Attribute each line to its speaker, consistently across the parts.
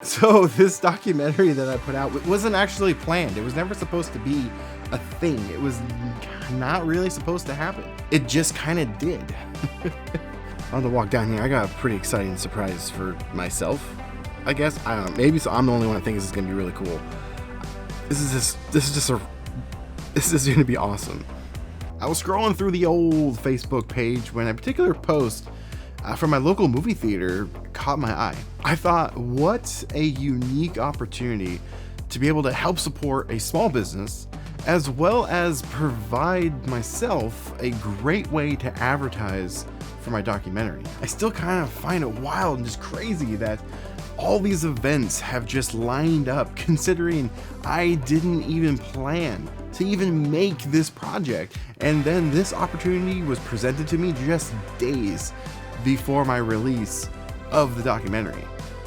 Speaker 1: So this documentary that I put out, it wasn't actually planned. It was never supposed to be a thing. It was not really supposed to happen. It just kind of did. On the walk down here, I got a pretty exciting surprise for myself, I guess. I don't know. Maybe so I'm the only one that thinks this is gonna be really cool. This is gonna be awesome. I was scrolling through the old Facebook page when a particular post from my local movie theater caught my eye. I thought, what a unique opportunity to be able to help support a small business as well as provide myself a great way to advertise for my documentary. I still kind of find it wild and just crazy that all these events have just lined up, considering I didn't even plan to even make this project. And then this opportunity was presented to me just days before my release of the documentary.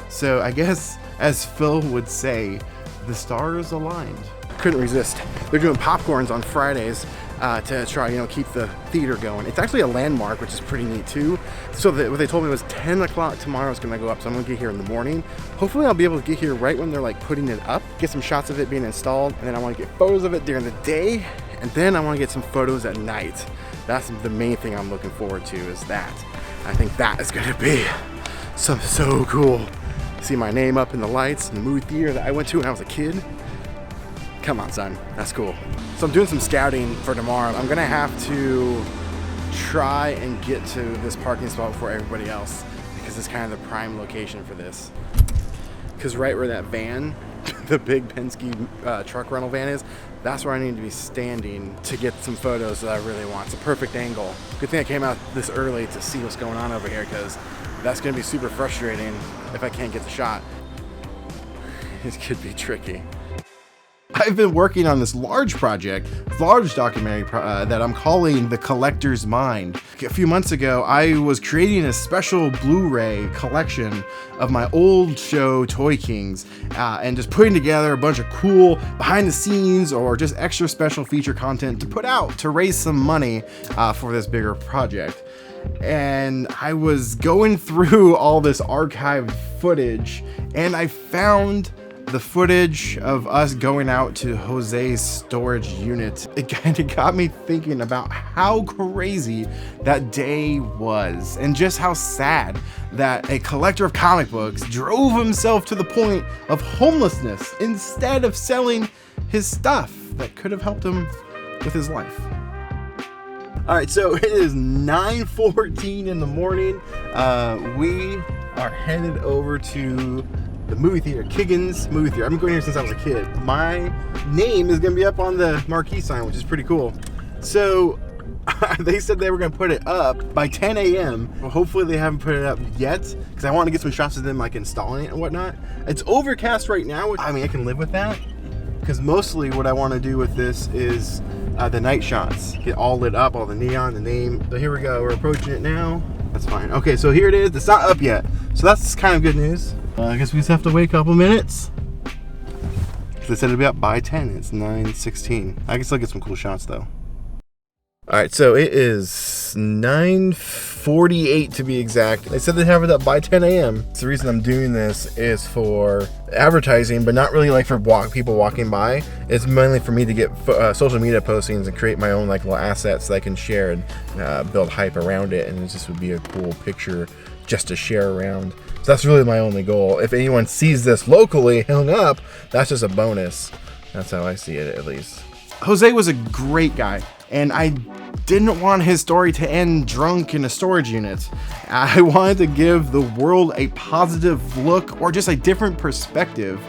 Speaker 1: So I guess, as Phil would say, the stars aligned. Couldn't resist. They're doing popcorns on Fridays to try, keep the theater going. It's actually a landmark, which is pretty neat too. So what they told me was 10 o'clock tomorrow is gonna go up, so I'm gonna get here in the morning. Hopefully I'll be able to get here right when they're like putting it up, get some shots of it being installed, and then I wanna get photos of it during the day, and then I wanna get some photos at night. That's the main thing I'm looking forward to, is that. I think that is gonna be so cool. See my name up in the lights in the movie theater that I went to when I was a kid. Come on, son, that's cool. So I'm doing some scouting for tomorrow. I'm gonna have to try and get to this parking spot before everybody else, because it's kind of the prime location for this. Because right where that van, the big Penske truck rental van is, that's where I need to be standing to get some photos that I really want. It's a perfect angle. Good thing I came out this early to see what's going on over here, because that's gonna be super frustrating if I can't get the shot. It could be tricky. I've been working on this large project, large documentary that I'm calling The Collector's Mind. A few months ago, I was creating a special Blu-ray collection of my old show, Toy Kings, and just putting together a bunch of cool behind the scenes or just extra special feature content to put out to raise some money for this bigger project. And I was going through all this archived footage, and I found the footage of us going out to Jose's storage unit. It kind of got me thinking about how crazy that day was, and just how sad that a collector of comic books drove himself to the point of homelessness instead of selling his stuff that could have helped him with his life. All right, so it is 9:14 in the morning. We are headed over to the movie theater, Kiggins Movie Theater. I've been going here since I was a kid. My name is gonna be up on the marquee sign, which is pretty cool. So they said they were gonna put it up by 10 a.m. Well, hopefully they haven't put it up yet, because I want to get some shots of them like installing it and whatnot. It's overcast right now, which, I mean, I can live with that, because mostly what I want to do with this is the night shots. Get all lit up, all the neon, the name. So here we go, we're approaching it now. That's fine. Okay, so here it is. It's not up yet, so that's kind of good news. I guess we just have to wait a couple minutes. They said it'll be up by 10. It's 9:16. I can still get some cool shots though. All right, so it is 9:48 to be exact. They said they have it up by 10 a.m. So the reason I'm doing this is for advertising, but not really like for people walking by. It's mainly for me to get social media postings and create my own like little assets that I can share and build hype around it. And it just would be a cool picture just to share around. So that's really my only goal. If anyone sees this locally hung up, that's just a bonus. That's how I see it, at least. Jose was a great guy, and I didn't want his story to end drunk in a storage unit. I wanted to give the world a positive look, or just a different perspective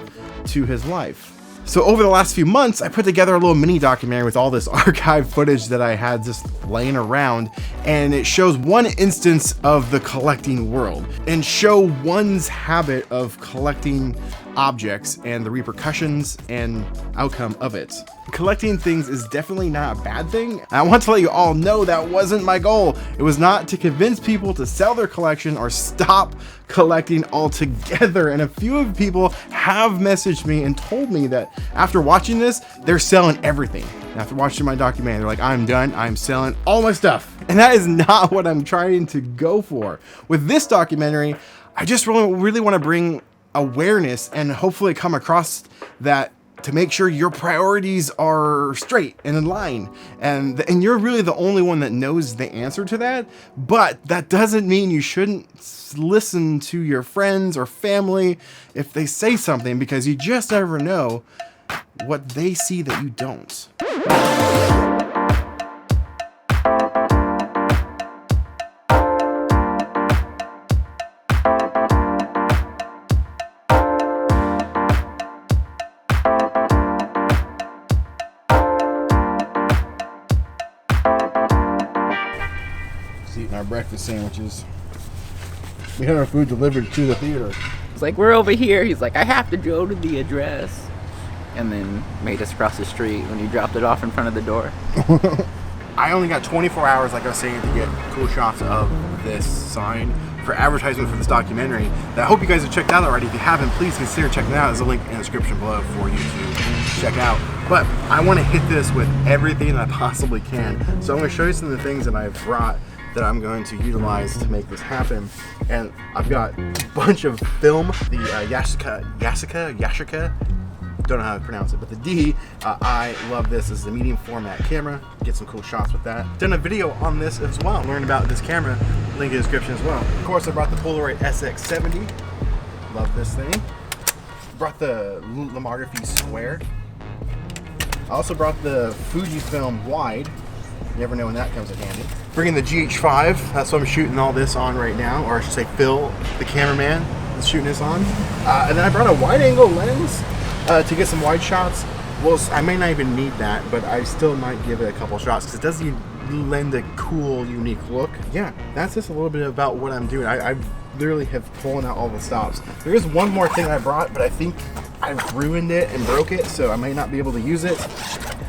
Speaker 1: to his life. So over the last few months, I put together a little mini documentary with all this archive footage that I had just laying around, and it shows one instance of the collecting world and show one's habit of collecting objects and the repercussions and outcome of it. Collecting things is definitely not a bad thing. I want to let you all know that wasn't my goal. It was not to convince people to sell their collection or stop collecting altogether. And a few of people have messaged me and told me that after watching this, they're selling everything. After watching my documentary, they're like, I'm done, I'm selling all my stuff. And that is not what I'm trying to go for. With this documentary, I just really want to bring awareness and hopefully come across that to make sure your priorities are straight and in line. And you're really the only one that knows the answer to that. But that doesn't mean you shouldn't listen to your friends or family if they say something, because you just never know what they see that you don't. Eating our breakfast sandwiches. We had our food delivered to the theater.
Speaker 2: It's like, we're over here. He's like, I have to go to the address. And then made us cross the street when he dropped it off in front of the door.
Speaker 1: I only got 24 hours, like I was saying, to get cool shots of this sign for advertisement for this documentary that I hope you guys have checked out already. If you haven't, please consider checking it out. There's a link in the description below for you to check out. But I want to hit this with everything that I possibly can. So I'm going to show you some of the things that I've brought that I'm going to utilize to make this happen. And I've got a bunch of film, the Yashica, don't know how to pronounce it, but the D, I love this. This is a medium format camera. Get some cool shots with that. Done a video on this as well. Learn about this camera, link in the description as well. Of course, I brought the Polaroid SX70. Love this thing. Brought the Lomography Square. I also brought the Fujifilm Wide. You never know when that comes in handy. Bringing the GH5, that's what I'm shooting all this on right now, or I should say Phil, the cameraman, is shooting this on. And then I brought a wide angle lens to get some wide shots. Well, I may not even need that, but I still might give it a couple shots because it does lend a cool, unique look. Yeah, that's just a little bit about what I'm doing. I literally have pulled out all the stops. There is one more thing I brought, but I think I've ruined it and broke it, so I may not be able to use it.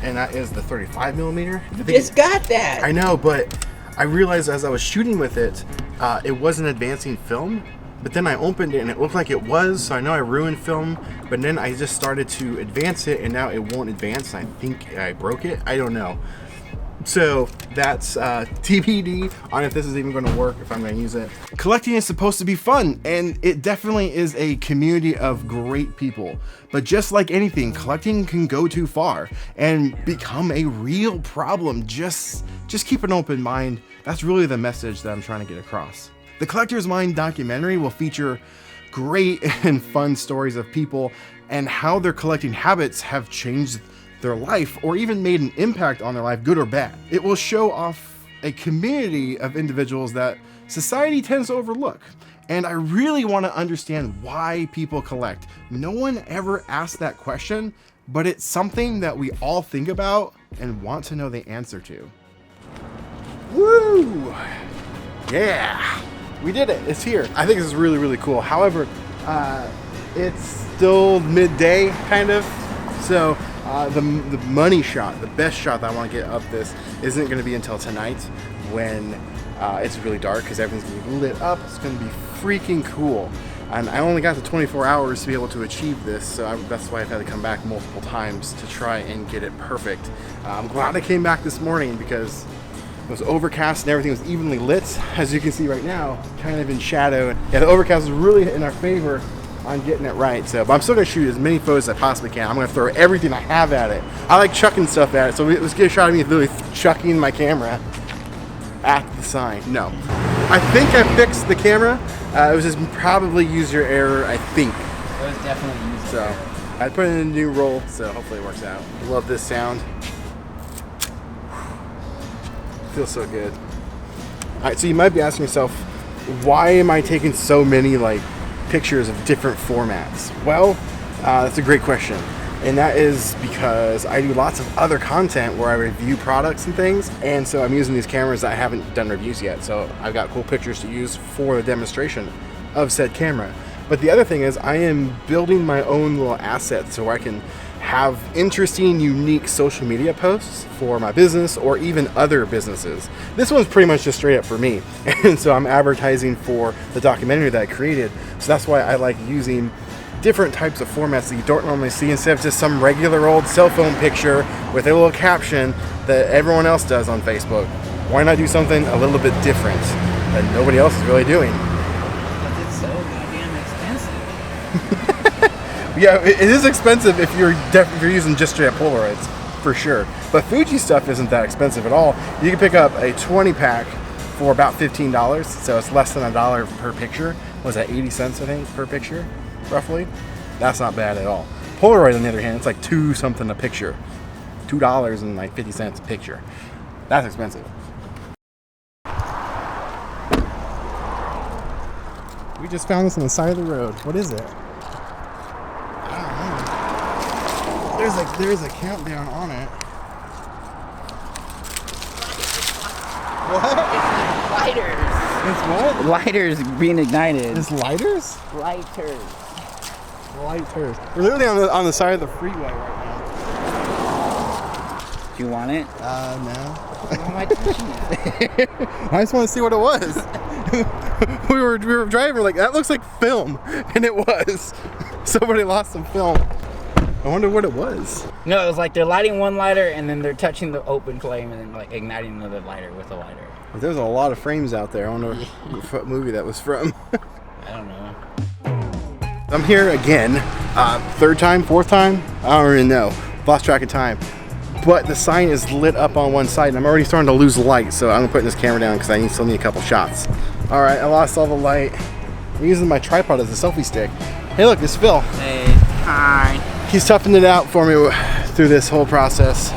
Speaker 1: And that is the 35mm.
Speaker 2: You just got that.
Speaker 1: I know, but I realized as I was shooting with it, it wasn't advancing film. But then I opened it and it looked like it was, so I know I ruined film. But then I just started to advance it and now it won't advance. I think I broke it. I don't know. So that's TBD on if this is even going to work, if I'm going to use it. Collecting is supposed to be fun, and it definitely is a community of great people. But just like anything, collecting can go too far and become a real problem. Just keep an open mind. That's really the message that I'm trying to get across. The Collector's Mind documentary will feature great and fun stories of people and how their collecting habits have changed their life or even made an impact on their life, good or bad. It will show off a community of individuals that society tends to overlook. And I really want to understand why people collect. No one ever asked that question, but it's something that we all think about and want to know the answer to. Woo! Yeah! We did it. It's here. I think this is really, really cool. However, it's still midday, kind of. So the money shot, the best shot that I want to get of this isn't going to be until tonight when it's really dark because everything's going to be lit up. It's going to be freaking cool. And I only got the 24 hours to be able to achieve this, so that's why I've had to come back multiple times to try and get it perfect. I'm glad I came back this morning because it was overcast and everything was evenly lit, as you can see right now, kind of in shadow. Yeah, the overcast is really in our favor on getting it right. So, but I'm still gonna shoot as many photos as I possibly can. I'm gonna throw everything I have at it. I like chucking stuff at it, so let's get a shot of me literally chucking my camera at the sign. No, I think I fixed the camera. It was just probably user error, I think.
Speaker 2: It was definitely user error.
Speaker 1: So I put it in a new roll, so hopefully it works out. Love this sound. Feels so good. Alright, so you might be asking yourself, why am I taking so many pictures of different formats? Well, that's a great question. And that is because I do lots of other content where I review products and things, and so I'm using these cameras that I haven't done reviews yet, so I've got cool pictures to use for the demonstration of said camera. But the other thing is I am building my own little assets so I can have interesting, unique social media posts for my business or even other businesses. This one's pretty much just straight up for me. And so I'm advertising for the documentary that I created. So that's why I like using different types of formats that you don't normally see instead of just some regular old cell phone picture with a little caption that everyone else does on Facebook. Why not do something a little bit different that nobody else is really doing?
Speaker 2: Because it's so goddamn expensive.
Speaker 1: Yeah, it is expensive if you're using just straight up Polaroids, for sure. But Fuji stuff isn't that expensive at all. You can pick up a 20 pack for about $15, so it's less than $1 per picture. Was that 80 cents, I think, per picture, roughly? That's not bad at all. Polaroid, on the other hand, it's like $2 something a picture. $2 and like 50 cents a picture. That's expensive. We just found this on the side of the road. What is it? I don't know. There's a countdown on it. What?
Speaker 2: It's lighters.
Speaker 1: It's what?
Speaker 2: Lighters being ignited.
Speaker 1: It's lighters?
Speaker 2: Lighters.
Speaker 1: Lighters. We're literally on the side of the freeway right now.
Speaker 2: Do you want it?
Speaker 1: No.
Speaker 2: Why am I touching it?
Speaker 1: I just want to see what it was. we were driving like, that looks like film, and it was. Somebody lost some film. I wonder what it was.
Speaker 2: No, it was like they're lighting one lighter and then they're touching the open flame and then like igniting another lighter with a lighter.
Speaker 1: There's a lot of frames out there. I wonder what movie that was from.
Speaker 2: I don't know.
Speaker 1: I'm here again. Third time, fourth time? I don't really know. Lost track of time. But the sign is lit up on one side and I'm already starting to lose light, so I'm putting this camera down because I still need a couple shots. Alright, I lost all the light. I'm using my tripod as a selfie stick. Hey look, it's Phil.
Speaker 2: Hey. Hi.
Speaker 1: He's toughing it out for me through this whole process.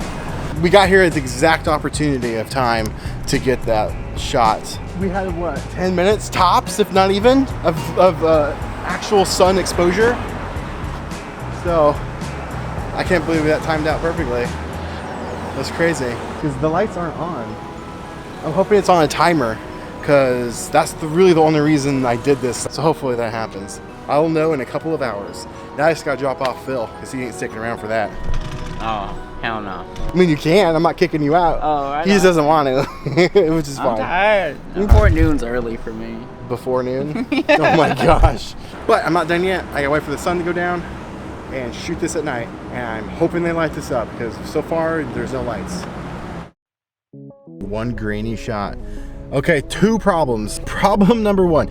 Speaker 1: We got here at the exact opportunity of time to get that shot. We had what, 10 minutes tops, if not even, of actual sun exposure. So I can't believe that timed out perfectly. That's crazy because the lights aren't on. I'm hoping it's on a timer because that's really the only reason I did this. So hopefully that happens. I'll know in a couple of hours. Now I just gotta drop off Phil because he ain't sticking around for that.
Speaker 2: Oh, hell no.
Speaker 1: I mean, you can. I'm not kicking you out.
Speaker 2: Oh, right.
Speaker 1: He just doesn't want to, which is fine.
Speaker 2: I'm tired. Before noon's early for me.
Speaker 1: Before noon? Oh my gosh. But I'm not done yet. I gotta wait for the sun to go down and shoot this at night. And I'm hoping they light this up because so far there's no lights. One grainy shot. Okay, two problems. Problem number one,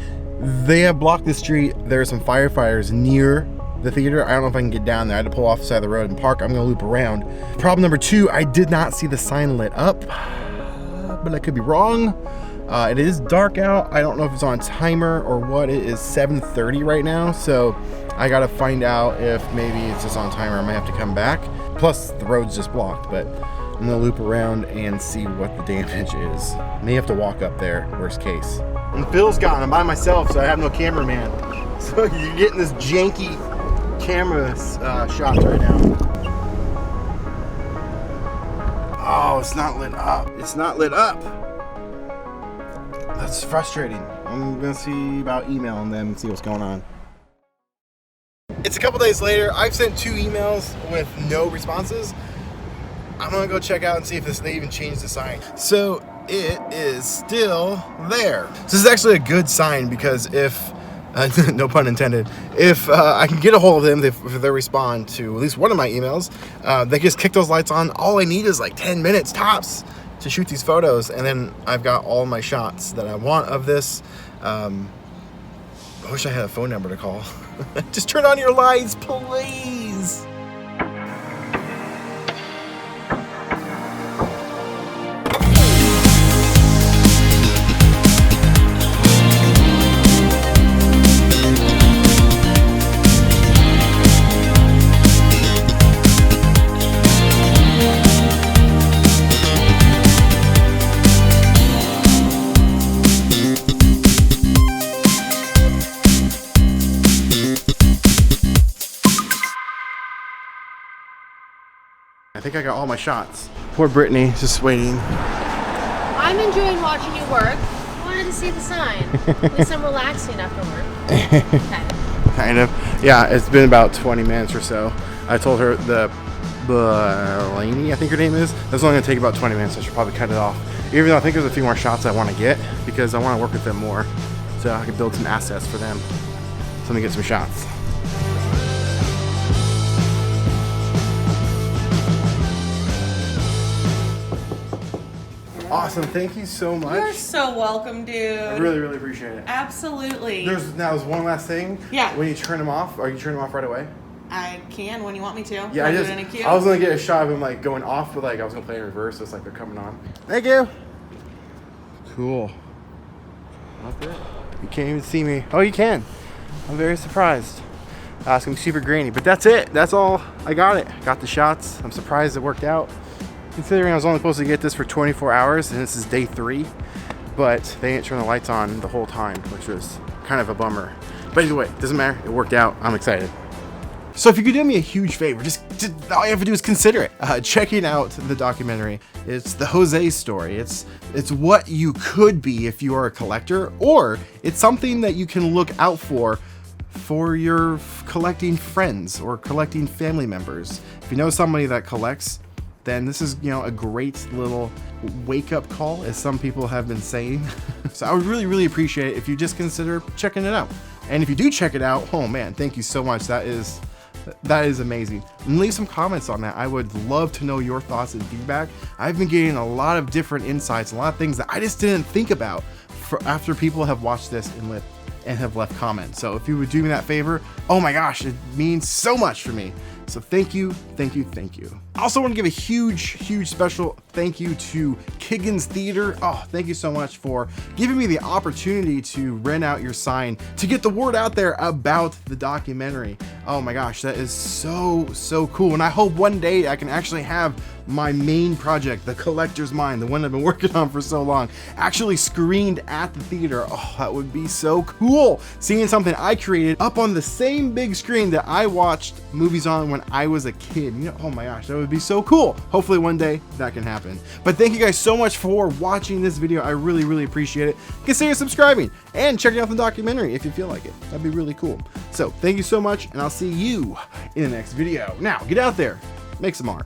Speaker 1: they have blocked the street. There are some firefighters near the theater. I don't know if I can get down there. I had to pull off the side of the road and park. I'm gonna loop around. Problem number two, I did not see the sign lit up, but I could be wrong. It is dark out. I don't know if it's on timer or what. It is 7:30 right now, so I gotta find out if maybe it's just on timer. I might have to come back. Plus the road's just blocked, but I'm gonna loop around and see what the damage is. May have to walk up there, worst case. And Phil's gone. I'm by myself, so I have no cameraman. So you're getting this janky camera shots right now. Oh, it's not lit up. It's not lit up. That's frustrating. I'm gonna see about emailing them and see what's going on. It's a couple days later. I've sent 2 emails with no responses. I'm gonna go check out and see if they even changed the sign. So it is still there. So this is actually a good sign because if, no pun intended, if I can get a hold of them, if they respond to at least one of my emails, they just kick those lights on. All I need is like 10 minutes tops to shoot these photos, and then I've got all my shots that I want of this. I wish I had a phone number to call. Just turn on your lights, please. I think I got all my shots. Poor Brittany, just waiting.
Speaker 3: I'm enjoying watching you work. I wanted to see the sign. At least I'm relaxing after work.
Speaker 1: Kind of. Yeah, it's been about 20 minutes or so. I told her Laney, I think her name is, that's only gonna take about 20 minutes. I should probably cut it off. Even though I think there's a few more shots I want to get because I want to work with them more so I can build some assets for them. So let me get some shots. Awesome, thank you so much.
Speaker 4: You're so welcome, dude.
Speaker 1: I really, really appreciate it.
Speaker 4: Absolutely.
Speaker 1: There's one last thing.
Speaker 4: Yeah.
Speaker 1: When you turn them off, are you turning them off right away?
Speaker 4: I can when you want me to.
Speaker 1: Yeah,
Speaker 4: Wanna do it in a queue?
Speaker 1: I was gonna get a shot of him like going off, but like I was gonna play in reverse, so it's like they're coming on. Thank you. Cool. You can't even see me. Oh, you can. I'm very surprised. It's gonna be super grainy, but that's it. That's all. I got it. Got the shots. I'm surprised it worked out, considering I was only supposed to get this for 24 hours, and this is day 3. But they didn't turn the lights on the whole time, which was kind of a bummer. But either way, doesn't matter. It worked out. I'm excited. So if you could do me a huge favor, just all you have to do is consider it. Checking out the documentary. It's the Jose story. It's what you could be if you are a collector, or it's something that you can look out for your collecting friends or collecting family members. If you know somebody that collects, then this is, you know, a great little wake-up call, as some people have been saying. So I would really, really appreciate it if you just consider checking it out. And if you do check it out, oh man, thank you so much. That is amazing. And leave some comments on that. I would love to know your thoughts and feedback. I've been getting a lot of different insights, a lot of things that I just didn't think about after people have watched this and have left comments. So if you would do me that favor, oh my gosh, it means so much for me. So thank you, thank you, thank you. I also want to give a huge special thank you to Kiggins Theater. Oh, thank you so much for giving me the opportunity to rent out your sign to get the word out there about the documentary. Oh my gosh, that is so cool. And I hope one day I can actually have my main project, The Collector's Mind, the one I've been working on for so long, actually screened at the theater. Oh, that would be so cool. Seeing something I created up on the same big screen that I watched movies on when I was a kid. You know, oh my gosh, that would be so cool. Hopefully one day that can happen. But thank you guys so much for watching this video. I really appreciate it. Consider subscribing and checking out the documentary if you feel like it. That'd be really cool. So thank you so much, and I'll see you in the next video. Now, get out there, make some art.